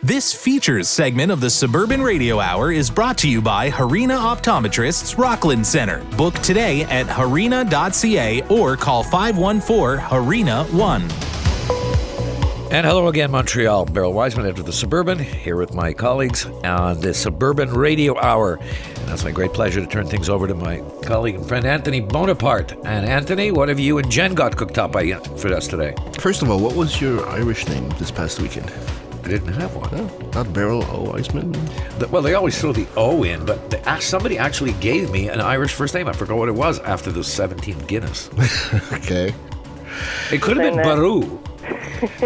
This features segment of the Suburban Radio Hour is brought to you by Harina Optometrists Rockland Center. Book today at harina.ca or call 514-HARINA-1. And hello again, Montreal. Beryl Wiseman, editor of the Suburban, here with my colleagues on the Suburban Radio Hour. And that's my great pleasure to turn things over to my colleague and friend, Anthony Bonaparte. And Anthony, what have you and Jen got cooked up for us today? First of all, what was your Irish name this past weekend? I didn't have one. No, not Beryl O. Wiseman? Well, they always throw the O in, but somebody actually gave me an Irish first name. I forgot what it was after the 17th Guinness. Okay. It could have been Baru.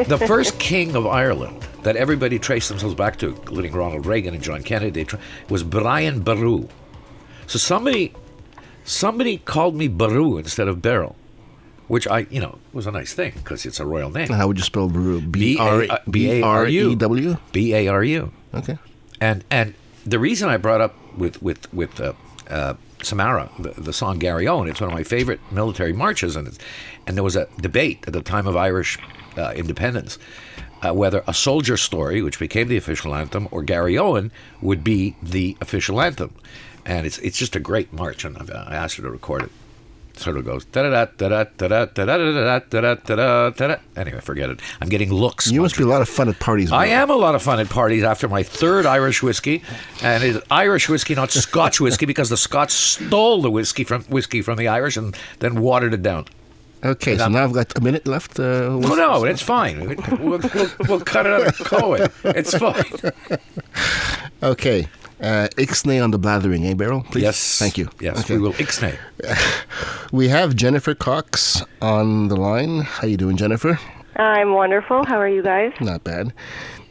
The first king of Ireland that everybody traced themselves back to, including Ronald Reagan and John Kennedy, was Brian Baru. So somebody called me Baru instead of Beryl, which was a nice thing because it's a royal name. How would you spell Baru? B-A-R-U. B-R-E-W? B-A-R-U. Okay. And the reason I brought up with Samara, the song Gary Owen, it's one of my favorite military marches, and there was a debate at the time of Irish independence whether A Soldier Story, which became the official anthem, or Gary Owen would be the official anthem. And it's just a great march, and I asked her to record it. It sort of goes da-da-da-da-da-da-da-da-da-da-da-da-da. Anyway, forget it. I'm getting looks. You must be a lot of fun at parties. I am a lot of fun at parties after my third Irish whiskey, and it's Irish whiskey, not Scotch whiskey, because the Scots stole the whiskey from the Irish and then watered it down. Okay, so now I've got a minute left. No, it's fine. We'll cut it out of Cohen. It's fine. Okay. Ixnay on the blathering, eh, Beryl? Please? Yes. Thank you. Yes, okay. We will Ixnay. We have Jennifer Cox on the line. How you doing, Jennifer? I'm wonderful. How are you guys? Not bad.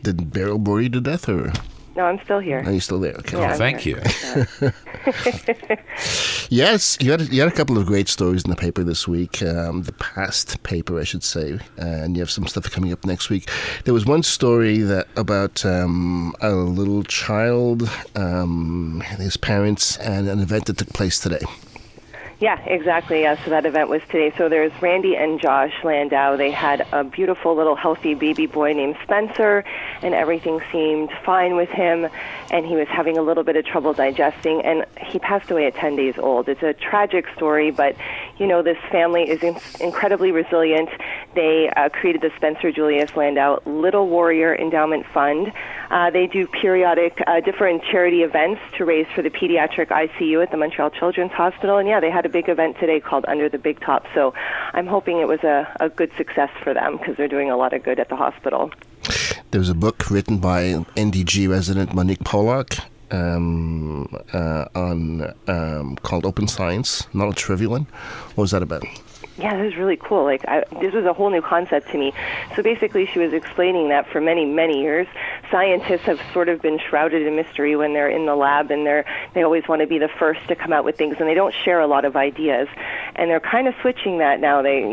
Did Beryl bore you to death, or? No, I'm still here. Are you still there? Okay. Yeah, thank you. Yes, you had a couple of great stories in the paper this week, the past paper, I should say, and you have some stuff coming up next week. There was one story about a little child, his parents, and an event that took place today. Yeah, exactly. Yeah, so that event was today. So there's Randy and Josh Landau. They had a beautiful little healthy baby boy named Spencer, and everything seemed fine with him, and he was having a little bit of trouble digesting, and he passed away at 10 days old. It's a tragic story, but, this family is incredibly resilient. They created the Spencer Julius Landau Little Warrior Endowment Fund. They do periodic different charity events to raise for the pediatric ICU at the Montreal Children's Hospital, and they had a big event today called Under the Big Top, so I'm hoping it was a good success for them because they're doing a lot of good at the hospital. There was a book written by NDG resident Monique Pollock called Open Science, Knowledge for Everyone. What was that about? Yeah, this was really cool. This was a whole new concept to me. So basically, she was explaining that for many, many years, scientists have sort of been shrouded in mystery when they're in the lab, and they always want to be the first to come out with things, and they don't share a lot of ideas. And they're kind of switching that now. They,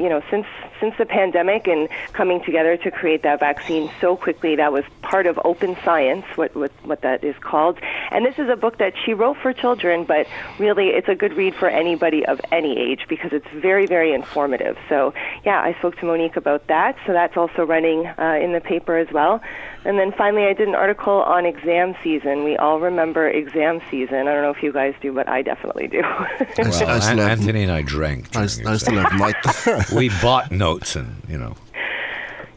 since the pandemic and coming together to create that vaccine so quickly, that was part of Open Science, what that is called. And this is a book that she wrote for children, but really it's a good read for anybody of any age because it's very, very informative. So, I spoke to Monique about that. So that's also running in the paper as well. And then finally, I did an article on exam season. We all remember exam season. I don't know if you guys do, but I definitely do. Well, Anthony and I drank. I still have my... We bought notes and,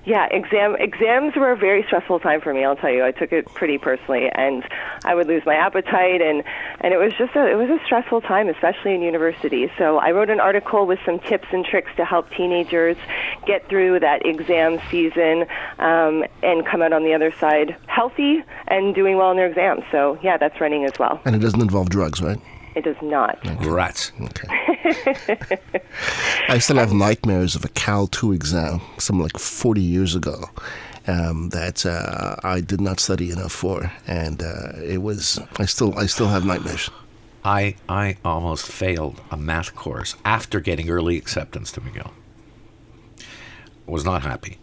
Yeah, exams were a very stressful time for me, I'll tell you. I took it pretty personally, and I would lose my appetite, and it was just a stressful time, especially in university. So I wrote an article with some tips and tricks to help teenagers get through that exam season and come out on the other side healthy and doing well in their exams. So, that's running as well. And it doesn't involve drugs, right? It does not. Okay. Rats. Okay. I still have nightmares of a Cal 2 exam, something like 40 years ago, that I did not study enough for, and I still have nightmares. I almost failed a math course after getting early acceptance to McGill. Was not happy.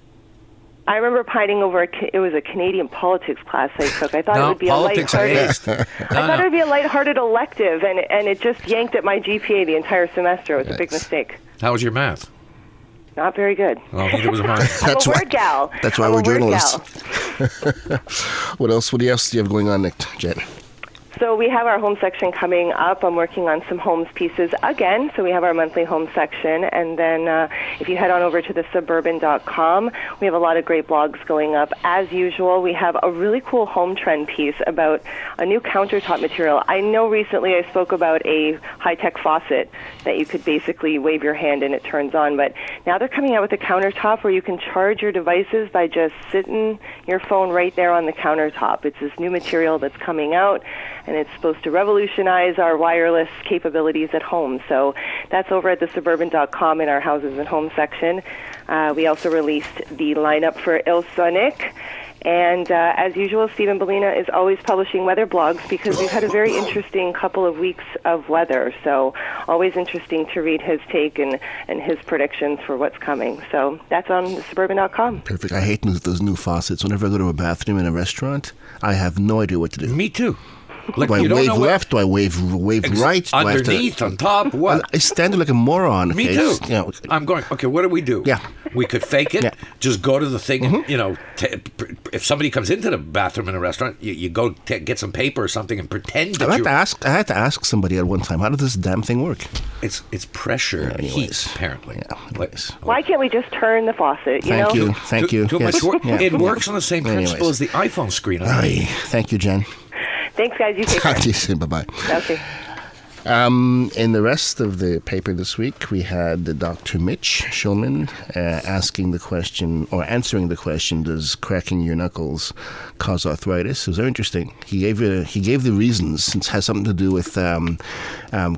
I remember pining over it was a Canadian politics class I took. I thought it would be thought it would be a lighthearted elective, and it just yanked at my GPA the entire semester. It was a big mistake. How was your math? Not very good. Well, neither was mine. I'm a word gal. That's why we're journalists. What else do you have going on, Nick, Jen? So we have our home section coming up. I'm working on some homes pieces again. So we have our monthly home section. And then if you head on over to the Suburban.com, we have a lot of great blogs going up. As usual, we have a really cool home trend piece about a new countertop material. I know recently I spoke about a high-tech faucet that you could basically wave your hand and it turns on. But now they're coming out with a countertop where you can charge your devices by just sitting your phone right there on the countertop. It's this new material that's coming out, and it's supposed to revolutionize our wireless capabilities at home. So that's over at the Suburban.com in our houses and home section. We also released the lineup for Il Sonic. And as usual, Stephen Bellina is always publishing weather blogs because we've had a very interesting couple of weeks of weather. So always interesting to read his take and his predictions for what's coming. So that's on the Suburban.com. Perfect. I hate those new faucets. Whenever I go to a bathroom in a restaurant, I have no idea what to do. Me too. Like, Do I wave left? Do I wave right? Do I have to- Underneath, on top, what? I stand there like a moron. Me okay? too. Just, you know, I'm going, okay, what do we do? Yeah. We could fake it, Yeah. just go to the thing, and, if somebody comes into the bathroom in a restaurant, you go get some paper or something and pretend that I had to ask somebody at one time, how does this damn thing work? It's pressure, Anyways. heat, apparently. Yeah, anyways. Why can't we just turn the faucet, you Thank know? you. Thank you. Too Yes. much work. Yeah. It works on the same principle Anyways. as the iPhone screen. Aye. Thank you, Jen. Thanks, guys. You take care. Talk to you soon. Bye-bye. Okay. In the rest of the paper this week, we had Dr. Mitch Schulman asking the question, or answering the question, does cracking your knuckles cause arthritis? It was very interesting. He gave the reasons, since it has something to do with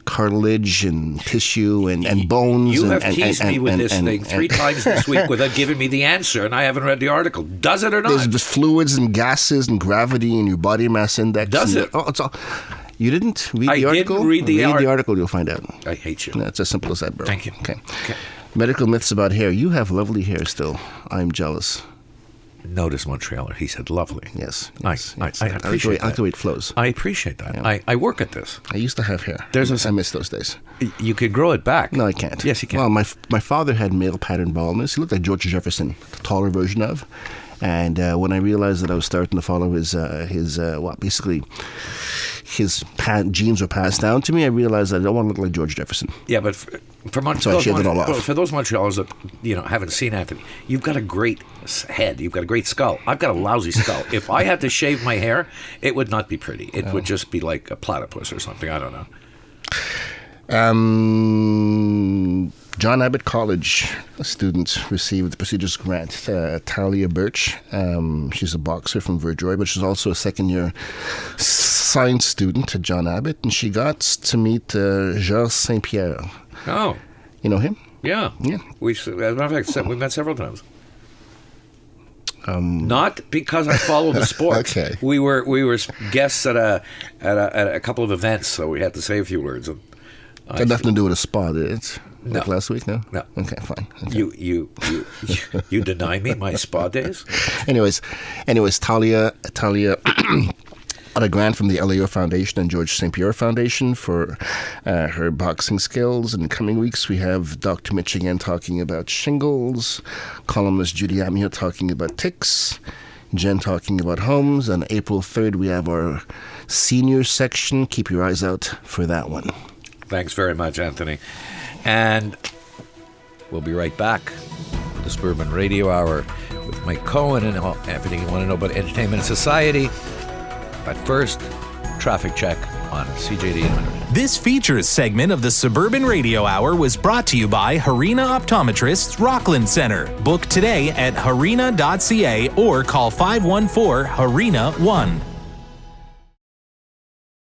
cartilage and tissue and bones. You have and, teased me with this thing 3 times this week without giving me the answer, and I haven't read the article. Does it or not? There's fluids and gases and gravity and your body mass index. Does and it? Oh, it's all. You didn't read I the article? didn't read the article, you'll find out. I hate you. That's as simple as that, bro. Thank you. Okay. Medical myths about hair. You have lovely hair still. I'm jealous. Notice Montrealer. He said lovely. Yes. I appreciate I like the way it flows. I appreciate that. Yeah. I work at this. I used to have hair. There's I miss those days. You could grow it back. No, I can't. Yes, you can. Well, my father had male pattern baldness. He looked like George Jefferson, the taller version of. And when I realized that I was starting to follow his genes were passed down to me, I realized that I don't want to look like George Jefferson. Yeah, but for So I shaved it all off. For those Montrealers that haven't seen Anthony, you've got a great head. You've got a great skull. I've got a lousy skull. If I had to shave my hair, it would not be pretty. It would just be like a platypus or something. I don't know. John Abbott College students received the prestigious grant. Talia Birch, she's a boxer from Verdroy, but she's also a second-year science student at John Abbott, and she got to meet Georges Saint-Pierre. Oh. You know him? Yeah. Yeah. As a matter of fact, we met several times. Not because I follow the sport. Okay. We were guests at a couple of events, so we had to say a few words. And Had nothing to do with a spa, did it? No. Like last week, no? No. Okay, fine. Okay. You deny me my spa days? Anyways, Talia got a grant from the LAO Foundation and George St. Pierre Foundation for her boxing skills. In the coming weeks, we have Dr. Mitch again talking about shingles, columnist Judy Amia talking about ticks, Jen talking about homes. On April 3rd, we have our senior section. Keep your eyes out for that one. Thanks very much, Anthony. And we'll be right back with the Suburban Radio Hour with Mike Cohen and everything you want to know about entertainment and society. But first, traffic check on CJD 100. This features segment of the Suburban Radio Hour was brought to you by Harina Optometrists Rockland Center. Book today at harina.ca or call 514-HARINA-1.